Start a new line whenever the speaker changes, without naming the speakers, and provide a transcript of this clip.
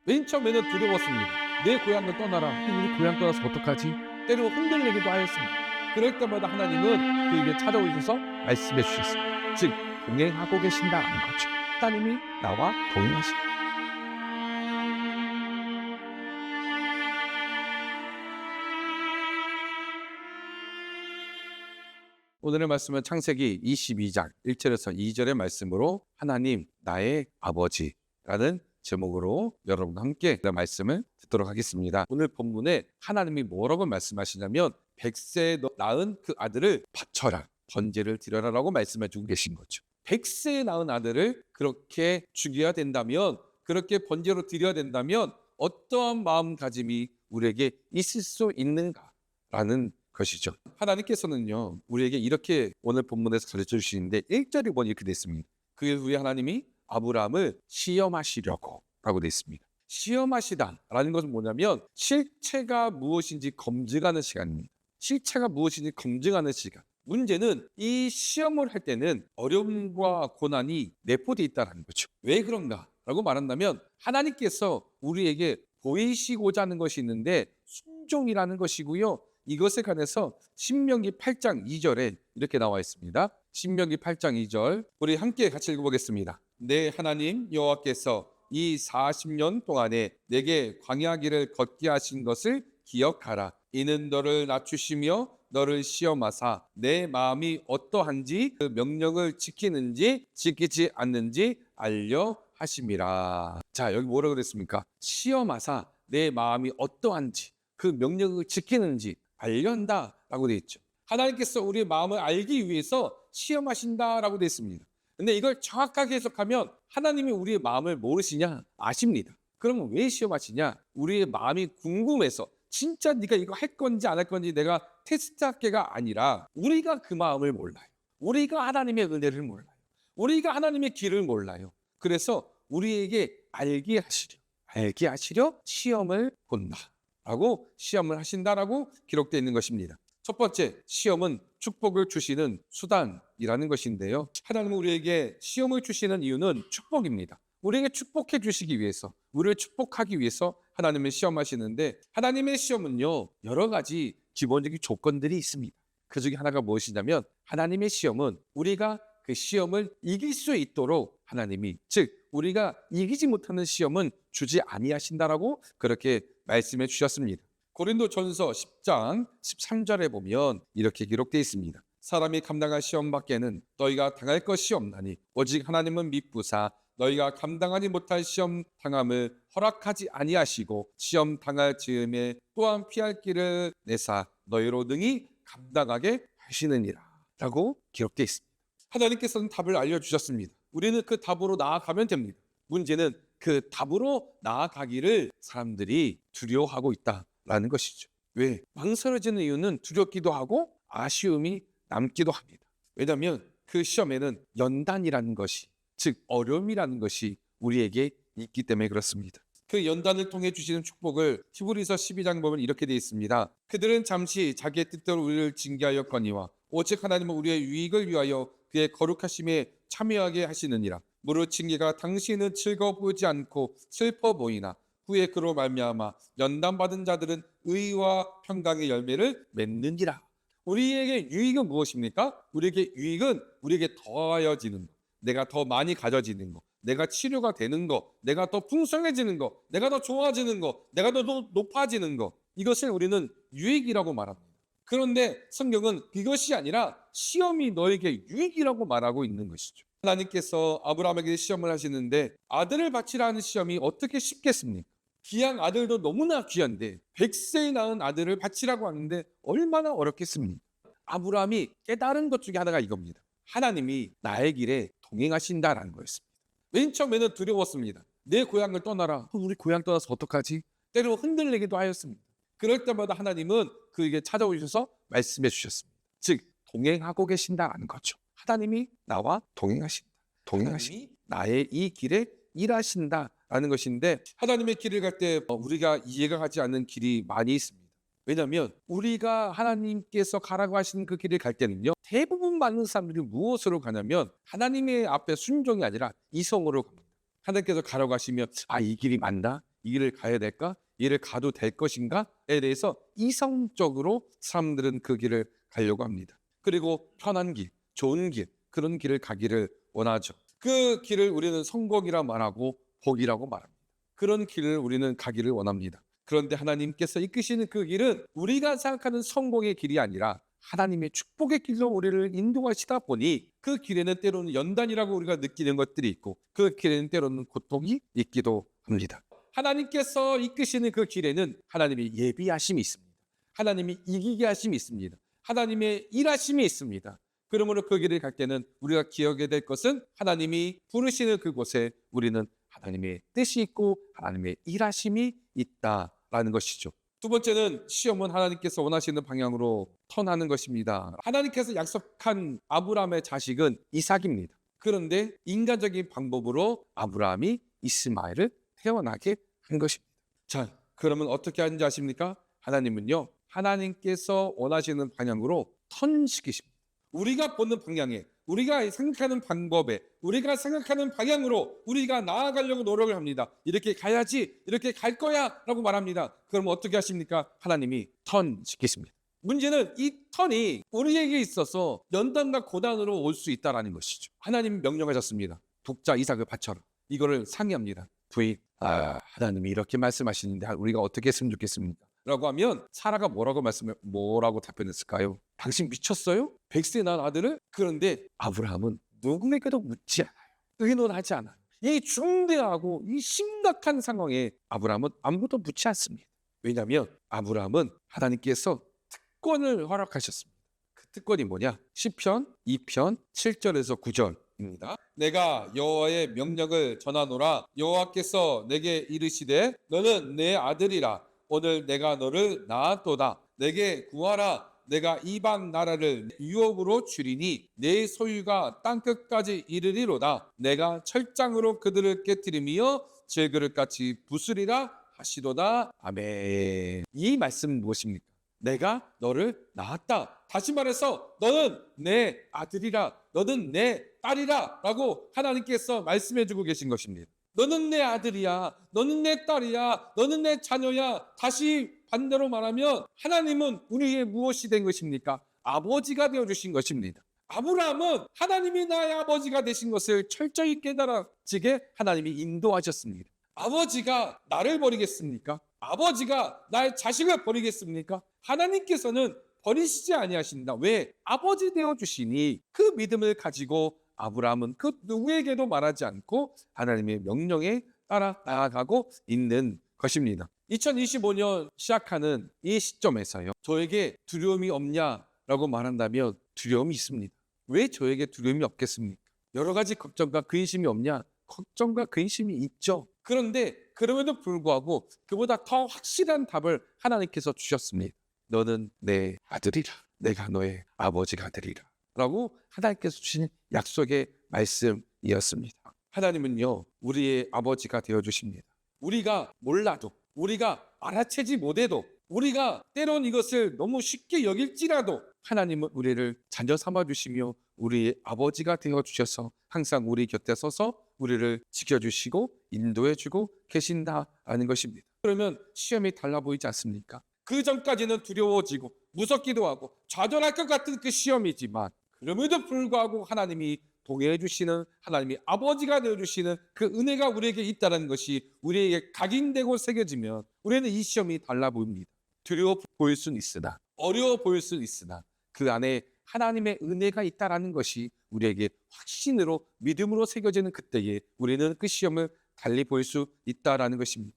맨 처음에는 두려웠습니다. 내 고향을 떠나라. 우리 고향 떠나서 어떡하지? 때로 흔들리기도 하였습니다. 그럴 때마다 하나님은 그에게 찾아오셔서 말씀해 주셨습니다. 즉 동행하고 계신다는 거죠. 하나님이 나와 동행하십니다. 오늘의 말씀은 창세기 22장 1절에서 2절의 말씀으로 하나님 나의 아버지라는 제목으로 여러분과 함께 그 말씀을 듣도록 하겠습니다. 오늘 본문에 하나님이 뭐라고 말씀하시냐면 100세 낳은 그 아들을 바쳐라, 번제를 드려라라고 말씀해 주고 계신 거죠. 100세 낳은 아들을 그렇게 죽여야 된다면, 그렇게 번제로 드려야 된다면 어떠한 마음가짐이 우리에게 있을 수 있는가라는 것이죠. 하나님께서는요, 우리에게 이렇게 오늘 본문에서 가르쳐 주시는데 1절에 보니 이렇게 됐습니다. 그에 우리 하나님이 아브라함을 시험하시려고 라고 되어 있습니다. 시험하시다라는 것은 뭐냐면 실체가 무엇인지 검증하는 시간입니다. 실체가 무엇인지 검증하는 시간. 문제는 이 시험을 할 때는 어려움과 고난이 내포되어 있다는 거죠. 왜 그런가? 라고 말한다면 하나님께서 우리에게 보이시고자 하는 것이 있는데 순종이라는 것이고요. 이것에 관해서 신명기 8장 2절에 이렇게 나와 있습니다. 신명기 8장 2절 우리 함께 같이 읽어보겠습니다. 내 하나님 여호와께서 이 40년 동안에 내게 광야 길을 걷게 하신 것을 기억하라. 이는 너를 낮추시며 너를 시험하사 내 마음이 어떠한지 그 명령을 지키는지 지키지 않는지 알려 하심이라. 자, 여기 뭐라고 그랬습니까? 시험하사 내 마음이 어떠한지 그 명령을 지키는지 알련다라고 되어 있죠. 하나님께서 우리의 마음을 알기 위해서 시험하신다라고 되어 있습니다. 근데 이걸 정확하게 해석하면 하나님이 우리의 마음을 모르시냐? 아십니다. 그러면 왜 시험하시냐? 우리의 마음이 궁금해서 진짜 네가 이거 할 건지 안 할 건지 내가 테스트할게가 아니라 우리가 그 마음을 몰라요. 우리가 하나님의 은혜를 몰라요. 우리가 하나님의 길을 몰라요. 그래서 우리에게 알게 하시려 시험을 본다라고 시험을 하신다라고 기록되어 있는 것입니다. 첫 번째, 시험은 축복을 주시는 수단이라는 것인데요. 하나님은 우리에게 시험을 주시는 이유는 축복입니다. 우리에게 축복해 주시기 위해서, 우리를 축복하기 위해서 하나님을 시험하시는데, 하나님의 시험은요, 여러 가지 기본적인 조건들이 있습니다. 그 중에 하나가 무엇이냐면 하나님의 시험은 우리가 그 시험을 이길 수 있도록 하나님이, 즉 우리가 이기지 못하는 시험은 주지 아니하신다라고 그렇게 말씀해 주셨습니다. 고린도전서 10장 13절에 보면 이렇게 기록되어 있습니다. 사람이 감당할 시험 밖에는 너희가 당할 것이 없나니 오직 하나님은 미쁘사 너희가 감당하지 못할 시험 당함을 허락하지 아니하시고 시험 당할 즈음에 또한 피할 길을 내사 너희로 능히 감당하게 하시느니라 라고 기록되어 있습니다. 하나님께서는 답을 알려주셨습니다. 우리는 그 답으로 나아가면 됩니다. 문제는 그 답으로 나아가기를 사람들이 두려워하고 있다라는 것이죠. 왜? 망설여지는 이유는 두렵기도 하고 아쉬움이 남기도 합니다. 왜냐하면 그 시험에는 연단이라는 것이, 즉 어려움이라는 것이 우리에게 있기 때문에 그렇습니다. 그 연단을 통해 주시는 축복을 히브리서 12장 보면 이렇게 되어 있습니다. 그들은 잠시 자기의 뜻대로 우리를 징계하였거니와 오직 하나님은 우리의 유익을 위하여 그의 거룩하심에 참여하게 하시느니라. 무릇 징계가 당신은 즐거워 보이지 않고 슬퍼 보이나 후에 그로 말미암아 연단받은 자들은 의와 평강의 열매를 맺느니라. 우리에게 유익은 무엇입니까? 우리에게 유익은 우리에게 더하여지는 것, 내가 더 많이 가져지는 것, 내가 치료가 되는 것, 내가 더 풍성해지는 것, 내가 더 좋아지는 것, 내가 더 높아지는 것, 이것을 우리는 유익이라고 말합니다. 그런데 성경은 이것이 아니라 시험이 너에게 유익이라고 말하고 있는 것이죠. 하나님께서 아브라함에게 시험을 하시는데 아들을 바치라는 시험이 어떻게 쉽겠습니까? 귀한 아들도 너무나 귀한데 100세에 낳은 아들을 바치라고 하는데 얼마나 어렵겠습니까? 아브라함이 깨달은 것 중에 하나가 이겁니다. 하나님이 나의 길에 동행하신다라는 거였습니다. 맨 처음에는 두려웠습니다. 내 고향을 떠나라. 우리 고향 떠나서 어떡하지? 때로 흔들리기도 하였습니다. 그럴 때마다 하나님은 그에게 찾아오셔서 말씀해 주셨습니다. 즉 동행하고 계신다라는 거죠. 하나님이 나와 동행하신다. 나의 이 길에 일하신다라는 것인데, 하나님의 길을 갈 때 우리가 이해가 가지 않는 길이 많이 있습니다. 왜냐하면 우리가 하나님께서 가라고 하시는 그 길을 갈 때는요, 대부분 많은 사람들이 무엇으로 가냐면 하나님의 앞에 순종이 아니라 이성으로 갑니다. 하나님께서 가라고 하시면 이 길이 맞나? 이 길을 가야 될까? 이 길을 가도 될 것인가에 대해서 이성적으로 사람들은 그 길을 가려고 합니다. 그리고 편한 길, 좋은 길, 그런 길을 가기를 원하죠. 그 길을 우리는 성공이라 말하고 복이라고 말합니다. 그런 길을 우리는 가기를 원합니다. 그런데 하나님께서 이끄시는 그 길은 우리가 생각하는 성공의 길이 아니라 하나님의 축복의 길로 우리를 인도하시다 보니 그 길에는 때로는 연단이라고 우리가 느끼는 것들이 있고 그 길에는 때로는 고통이 있기도 합니다. 하나님께서 이끄시는 그 길에는 하나님의 예비하심이 있습니다. 하나님이 이기게 하심이 있습니다. 하나님의 일하심이 있습니다. 그러므로 그 길을 갈 때는 우리가 기억해야 될 것은 하나님이 부르시는 그곳에 우리는 하나님의 뜻이 있고 하나님의 일하심이 있다라는 것이죠. 두 번째는 시험은 하나님께서 원하시는 방향으로 턴하는 것입니다. 하나님께서 약속한 아브라함의 자식은 이삭입니다. 그런데 인간적인 방법으로 아브라함이 이스마엘을 태어나게 한 것입니다. 자, 그러면 어떻게 하는지 아십니까? 하나님은요, 하나님께서 원하시는 방향으로 턴시키십니다. 우리가 보는 방향에, 우리가 생각하는 방법에, 우리가 생각하는 방향으로 우리가 나아가려고 노력을 합니다. 이렇게 가야지, 이렇게 갈 거야 라고 말합니다. 그럼 어떻게 하십니까? 하나님이 턴시키십니다. 문제는 이 턴이 우리에게 있어서 연단과 고난으로 올 수 있다는 것이죠. 하나님 명령하셨습니다. 독자 이삭을 바쳐라. 이거를 상의합니다. 부인, 하나님이 이렇게 말씀하시는데 우리가 어떻게 했으면 좋겠습니까? 라고 하면 사라가 뭐라고 답변했을까요? 당신 미쳤어요? 100세 난 아들을? 그런데 아브라함은 누구에게도 묻지 않아요. 의논하지 않아요. 이 중대하고 이 심각한 상황에 아브라함은 아무것도 묻지 않습니다. 왜냐하면 아브라함은 하나님께서 특권을 허락하셨습니다. 그 특권이 뭐냐? 시편 2편 7절에서 9절입니다. 내가 여호와의 명령을 전하노라. 여호와께서 내게 이르시되 너는 내 아들이라. 오늘 내가 너를 낳았도다. 내게 구하라. 내가 이방 나라를 유업으로 주리니 내 소유가 땅끝까지 이르리로다. 내가 철장으로 그들을 깨뜨리며 질그릇같이 부수리라 하시도다. 아멘. 이 말씀은 무엇입니까? 내가 너를 낳았다. 다시 말해서 너는 내 아들이라, 너는 내 딸이라 라고 하나님께서 말씀해주고 계신 것입니다. 너는 내 아들이야, 너는 내 딸이야, 너는 내 자녀야. 다시 반대로 말하면 하나님은 우리의 무엇이 된 것입니까? 아버지가 되어주신 것입니다. 아브라함은 하나님이 나의 아버지가 되신 것을 철저히 깨달아지게 하나님이 인도하셨습니다. 아버지가 나를 버리겠습니까? 아버지가 나의 자식을 버리겠습니까? 하나님께서는 버리시지 아니하신다. 왜? 아버지 되어주시니 그 믿음을 가지고 아브라함은 그 누구에게도 말하지 않고 하나님의 명령에 따라 나아가고 있는 것입니다. 2025년 시작하는 이 시점에서요, 저에게 두려움이 없냐라고 말한다면 두려움이 있습니다. 왜 저에게 두려움이 없겠습니까? 여러 가지 걱정과 근심이 없냐? 걱정과 근심이 있죠. 그런데 그럼에도 불구하고 그보다 더 확실한 답을 하나님께서 주셨습니다. 너는 내 아들이라. 내가 너의 아버지가 되리라. 라고 하나님께서 주신 약속의 말씀이었습니다. 하나님은요, 우리의 아버지가 되어주십니다. 우리가 몰라도, 우리가 알아채지 못해도, 우리가 때론 이것을 너무 쉽게 여길지라도 하나님은 우리를 자녀 삼아주시며 우리의 아버지가 되어주셔서 항상 우리 곁에 서서 우리를 지켜주시고 인도해주고 계신다라는 것입니다. 그러면 시험이 달라 보이지 않습니까? 그 전까지는 두려워지고 무섭기도 하고 좌절할 것 같은 그 시험이지만 그럼에도 불구하고 하나님이 동행해 주시는, 하나님이 아버지가 되어주시는 그 은혜가 우리에게 있다는 것이 우리에게 각인되고 새겨지면 우리는 이 시험이 달라 보입니다. 두려워 보일 수는 있으나, 어려워 보일 수는 있으나 그 안에 하나님의 은혜가 있다는 것이 우리에게 확신으로, 믿음으로 새겨지는 그때에 우리는 그 시험을 달리 보일 수 있다는 것입니다.